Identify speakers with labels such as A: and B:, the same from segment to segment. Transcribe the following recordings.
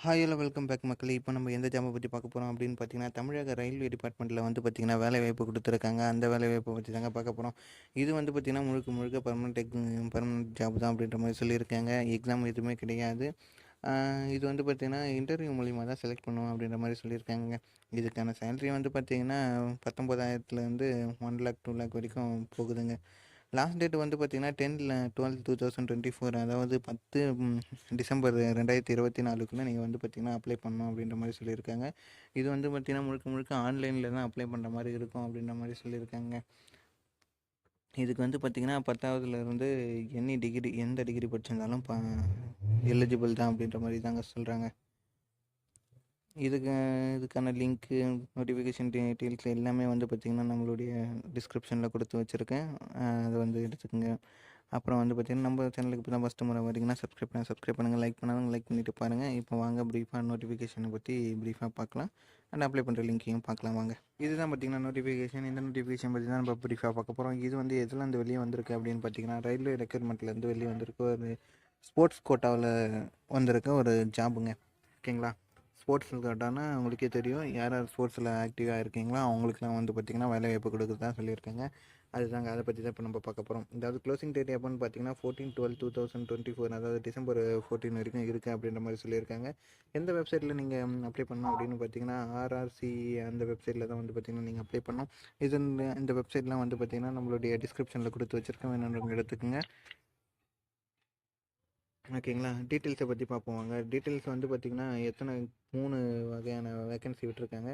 A: Hi hello welcome back மக்களே. இப்போ நம்ம எந்த ஜாபை பற்றி பார்க்க போகிறோம் அப்படின்னு பார்த்தீங்கன்னா, தமிழக ரயில்வே டிபார்ட்மெண்ட்டில் வந்து பார்த்திங்கன்னா வேலைவாய்ப்பு கொடுத்துருக்காங்க. அந்த வேலைவாய்ப்பை பற்றி தாங்க பார்க்க போகிறோம். இது வந்து பார்த்திங்கன்னா முழுக்க முழுக்க பர்மனெண்ட் ஜாப் தான் அப்படின்ற மாதிரி சொல்லியிருக்காங்க. எக்ஸாம் எதுவுமே கிடையாது. இது வந்து பார்த்திங்கன்னா இன்டர்வியூ மூலிமா தான் செலக்ட் பண்ணுவோம் அப்படின்ற மாதிரி சொல்லியிருக்காங்க. இதுக்கான சேலரி வந்து பார்த்திங்கன்னா 19,000லேருந்து 1 லேக் 2 லேக் வரைக்கும் போகுதுங்க. லாஸ்ட் டேட் வந்து பார்த்திங்கன்னா 10/12/2024, அதாவது 10 டிசம்பர் 2024க்குள்ளே நீங்கள் வந்து பார்த்திங்கன்னா அப்ளை பண்ணணும் அப்படின்ற மாதிரி சொல்லியிருக்காங்க. இது வந்து பார்த்திங்கன்னா முழுக்க முழுக்க ஆன்லைனில் தான் அப்ளை பண்ணுற மாதிரி இருக்கும் அப்படின்ற மாதிரி சொல்லியிருக்காங்க. இதுக்கு வந்து பார்த்திங்கன்னா 10வதுலேருந்து எந்த டிகிரி படிச்சிருந்தாலும் எலிஜிபிள் தான் அப்படின்ற மாதிரி தாங்க சொல்கிறாங்க. இதுக்கான லிங்க்கு, நோட்டிஃபிகேஷன் டீட்டெயில்ஸ் எல்லாமே வந்து பார்த்திங்கன்னா நம்மளுடைய டிஸ்கிரிப்ஷனில் கொடுத்து வச்சுருக்கேன். அதை வந்து எடுத்துக்கோங்க. அப்புறம் வந்து பார்த்திங்கன்னா நம்ம சேனலுக்கு இப்போ தான் ஃபஸ்ட்டு முறை வரீங்கன்னா சப்ஸ்கிரைப் பண்ணுங்கள். லைக் பண்ணிவிட்டு பாருங்கள். இப்போ வாங்க ப்ரீஃபாக நோட்டிஃபிகேஷனை பற்றி ப்ரீஃபாக பார்க்கலாம். அண்ட் அப்ளை பண்ணுற லிங்க்கையும் பார்க்கலாம் வாங்க. இதுதான் பார்த்திங்கன்னா நோட்டிஃபிகேஷன். இந்த நோட்டிஃபிகேஷன் பற்றி தான் நம்ம ப்ரீஃபாக பார்க்க போகிறோம். இது வந்து எதுலேருந்து வெளியே வந்திருக்கு அப்படின்னு பார்த்திங்கன்னா, ரயில்வே ரெக்ரூட்மெண்ட்லேருந்து வெளியே வந்திருக்கு. ஒரு ஸ்போர்ட்ஸ் கோட்டாவில் வந்திருக்க ஒரு ஜாபுங்க. ஓகேங்களா? ஸ்போர்ட்ஸ் கோட்டானா உங்களுக்கே தெரியும். யார் ஸ்போர்ட்ஸில் ஆக்டிவாக இருக்கீங்களோ அவங்களுக்குலாம் வந்து பார்த்திங்கன்னா வேலைவாய்ப்பு கொடுக்குறதா சொல்லியிருக்காங்க. அதுதாங்க, அதை பற்றி தான் இப்போ நம்ம பார்க்க போகிறோம். அதாவது க்ளோசிங் டேட் எப்போன்னு பார்த்தீங்கன்னா 14/12/2024, அதாவது டிசம்பர் 14 வரைக்கும் இருக்குது அப்படின்ற மாதிரி சொல்லியிருக்காங்க. எந்த வெப்சைட்டில் நீங்கள் அப்ளை பண்ணணும் அப்படின்னு பார்த்தீங்கன்னா RRC அந்த வெப்சைட்டில் தான் வந்து பார்த்திங்கன்னா நீங்கள் அப்ளை பண்ணணும். இந்த வெப்சைட்லாம் வந்து பார்த்திங்கன்னா நம்மளுடைய டிஸ்கிரிப்ஷனில் கொடுத்து வச்சுருக்கேன், வேணுன்றவங்க எடுத்துக்கோங்க. ஓகேங்களா? டீட்டெயில்ஸை பற்றி பார்ப்போம் வாங்க. டீட்டெயில்ஸ் வந்து பார்த்திங்கன்னா 3 வகையான வேக்கன்சி விட்டுருக்காங்க.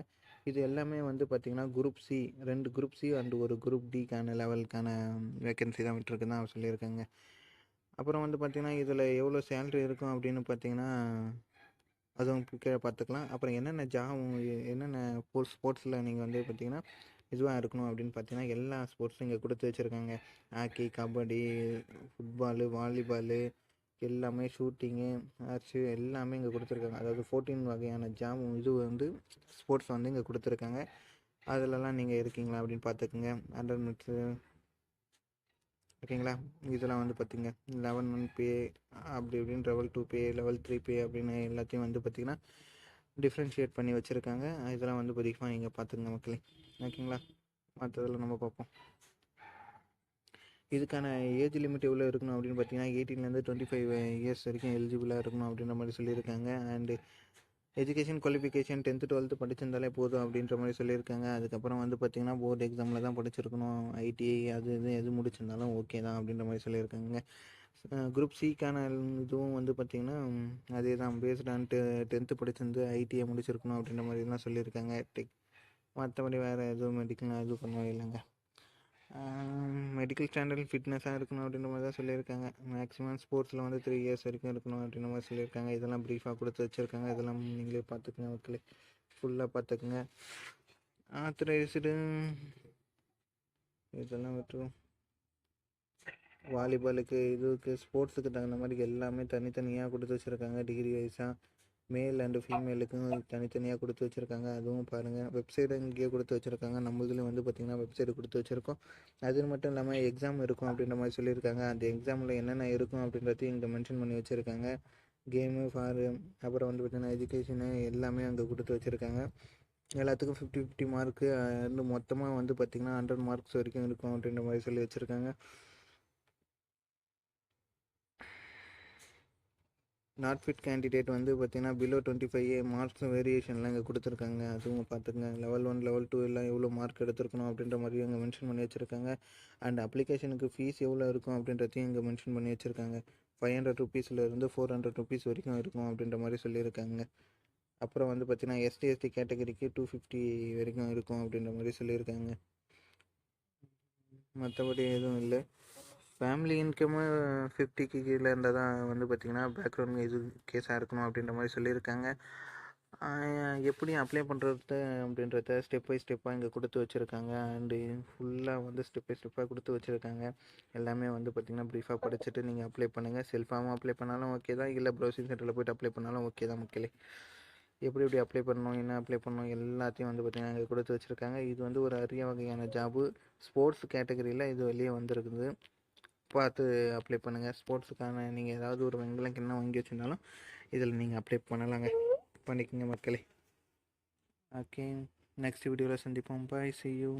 A: இது எல்லாமே வந்து பார்த்திங்கன்னா group C, 2 group C and ஒரு குரூப் டிக்கான லெவலுக்கான வேக்கன்சி தான் விட்டுருக்குன்னு தான் சொல்லியிருக்காங்க. அப்புறம் வந்து பார்த்திங்கன்னா இதில் எவ்வளோ சேல்ரி இருக்கும் அப்படின்னு பார்த்திங்கன்னா அதுவும் கீழே பார்த்துக்கலாம். அப்புறம் என்னென்ன ஸ்போர்ட்ஸில் நீங்கள் வந்து பார்த்திங்கன்னா இதுவாக இருக்கணும் அப்படின்னு பார்த்தீங்கன்னா எல்லா ஸ்போர்ட்ஸும் இங்கே கொடுத்து வச்சுருக்காங்க. ஹாக்கி, கபடி, ஃபுட்பாலு, வாலிபாலு, எல்லாமே ஷூட்டிங்கு, ஆர்ச்சு எல்லாமே இங்கே கொடுத்துருக்காங்க. அதாவது 14 வகையான இது வந்து ஸ்போர்ட்ஸ் வந்து இங்கே கொடுத்துருக்காங்க. அதிலலாம் நீங்கள் இருக்கீங்களா அப்படின்னு பார்த்துக்குங்க. 100 மீட்ரு, ஓகேங்களா? இதெல்லாம் வந்து பார்த்திங்க லெவல் 1 பே அப்படி இப்படின்னு லெவல் 2 பே, லெவல் 3 பே அப்படின்னு எல்லாத்தையும் வந்து பார்த்திங்கன்னா டிஃப்ரென்ஷியேட் பண்ணி வச்சுருக்காங்க. இதெல்லாம் வந்து பதிகமாக நீங்கள் பார்த்துங்க மக்களே. ஓகேங்களா? மற்றதில் நம்ம பார்ப்போம். இதுக்கான ஏஜ் லிமிட் எவ்வளோ இருக்கணும் அப்படின்னு பார்த்தீங்கன்னா 18லேருந்து 25 இயர்ஸ் வரைக்கும் எலிஜிபிளாக இருக்கணும் அப்படின்ற மாதிரி சொல்லியிருக்காங்க. And education qualification 10th 12th படிச்சிருந்தாலே போதும் அப்படின்ற மாதிரி சொல்லியிருக்காங்க. அதுக்கப்புறம் வந்து பார்த்திங்கன்னா போர்டு எக்ஸாமில் தான் படிச்சிருக்கணும். ஐடிஐ எது முடிச்சிருந்தாலும் ஓகே தான் அப்படின்ற மாதிரி சொல்லியிருக்காங்க. குரூப் சிக்கான இதுவும் வந்து பார்த்திங்கன்னா அதே தான், பேஸ்ட் ஆன் 10th படிச்சிருந்து ஐடிஐ முடிச்சிருக்கணும் அப்படின்ற மாதிரிலாம் சொல்லியிருக்காங்க. மற்றபடி வேறு எதுவும் மெடிக்கல் இது பண்ணவே இல்லைங்க. மெடிக்கல் ஸ்டாண்டர்ட் ஃபிட்னஸாக இருக்கணும் அப்படின்ற மாதிரி தான் சொல்லியிருக்காங்க. மேக்ஸிமம் ஸ்போர்ட்ஸில் வந்து 3 இயர்ஸ் வரைக்கும் இருக்கணும் அப்படின்ற மாதிரி சொல்லியிருக்காங்க. இதெல்லாம் ப்ரீஃபாக கொடுத்து வச்சுருக்காங்க. இதெல்லாம் நீங்களே பார்த்துக்குங்க மக்களே, ஃபுல்லாக பார்த்துக்குங்க. ஆத்தரைஸ்டு இதெல்லாம் விட்டுரும். வாலிபாலுக்கு, இதுக்கு, ஸ்போர்ட்ஸுக்கு தகுந்த மாதிரி எல்லாமே தனித்தனியாக கொடுத்து வச்சுருக்காங்க. டிகிரி வைஸாக மேல் அண்டு ஃபீமேலுக்கும் தனித்தனியாக கொடுத்து வச்சுருக்காங்க. அதுவும் பாருங்கள். வெப்சைட்டை இங்கேயே கொடுத்து வச்சுருக்காங்க. நம்ம இதுலேயும் வந்து பார்த்திங்கன்னா வெப்சைட் கொடுத்து வச்சுருக்கோம். அது மட்டும் இல்லாமல் எக்ஸாம் இருக்கும் அப்படின்ற மாதிரி சொல்லியிருக்காங்க. அந்த எக்ஸாமில் என்னென்ன இருக்கும் அப்படின்றதையும் இங்கே மென்ஷன் பண்ணி வச்சுருக்காங்க. கேமு, அப்புறம் வந்து பார்த்திங்கன்னா எஜுகேஷனு எல்லாமே அங்கே கொடுத்து வச்சுருக்காங்க. எல்லாத்துக்கும் 50-50 மார்க்கு, மொத்தமாக வந்து பார்த்திங்கன்னா 100 மார்க்ஸ் வரைக்கும் இருக்கும் அப்படின்ற மாதிரி சொல்லி வச்சுருக்காங்க. நாட் ஃபிட் கேண்டிடேட் வந்து பார்த்திங்கன்னா பிலோ 25 மார்க்ஸ் வேரியேஷன்லாம் இங்கே கொடுத்துருக்காங்க. அதுவும் பார்த்துக்கங்க. லெவல் 1 லெவல் 2 எல்லாம் எவ்வளோ மார்க் எடுத்துருக்கணும் அப்படின்ற மாதிரியும் இங்கே மென்ஷன் பண்ணி வச்சுருக்காங்க. அண்ட் அப்ளிகேஷனுக்கு ஃபீஸ் எவ்வளோ இருக்கும் அப்படின்றதையும் இங்கே மென்ஷன் பண்ணி வச்சுருக்காங்க. 500 ருபீஸ்லேருந்து 400 ருபீஸ் வரைக்கும் இருக்கும் அப்படின்ற மாதிரி சொல்லியிருக்காங்க. அப்புறம் வந்து பார்த்திங்கன்னா ST/ST கேட்டகரிக்கு 250 வரைக்கும் இருக்கும் அப்படின்ற மாதிரி சொல்லியிருக்காங்க. மற்றபடி எதுவும் இல்லை. ஃபேமிலி இன்கம்மு 50க்கு கீழே இருந்தால் தான் வந்து பார்த்திங்கன்னா பேக்ரவுண்ட் இது கேஸாக இருக்கணும் அப்படின்ற மாதிரி சொல்லியிருக்காங்க. எப்படி அப்ளை பண்ணுறது அப்படின்றத ஸ்டெப் பை ஸ்டெப்பாக இங்கே கொடுத்து வச்சுருக்காங்க. அண்டு ஃபுல்லாக வந்து ஸ்டெப் பை ஸ்டெப்பாக கொடுத்து வச்சுருக்காங்க. எல்லாமே வந்து பார்த்திங்கன்னா ப்ரீஃபாக படிச்சுட்டு நீங்கள் அப்ளை பண்ணுங்கள். செல்ஃபாகவும் அப்ளை பண்ணாலும் ஓகே தான், இல்லை ப்ரௌசிங் சென்டரில் போய்ட்டு அப்ளை பண்ணாலும் ஓகே தான் மக்களே. எப்படி அப்ளை பண்ணணும், என்ன அப்ளை பண்ணணும் எல்லாத்தையும் வந்து பார்த்திங்கன்னா இங்கே கொடுத்து வச்சுருக்காங்க. இது வந்து ஒரு அரிய வகையான ஜாபு. ஸ்போர்ட்ஸ் கேட்டகரியில் இது வெளியே வந்துருக்குது. பார்த்து அப்ளை பண்ணுங்கள். ஸ்போர்ட்ஸுக்கான நீங்கள் ஏதாவது ஒரு வெண்கலம் கிண்ணம் வாங்கி வச்சுருந்தாலும் இதில் நீங்கள் அப்ளை பண்ணலாங்க. பண்ணிக்கோங்க மக்களே. ஓகே, நெக்ஸ்ட் வீடியோவில் சந்திப்போம். பாய், see you.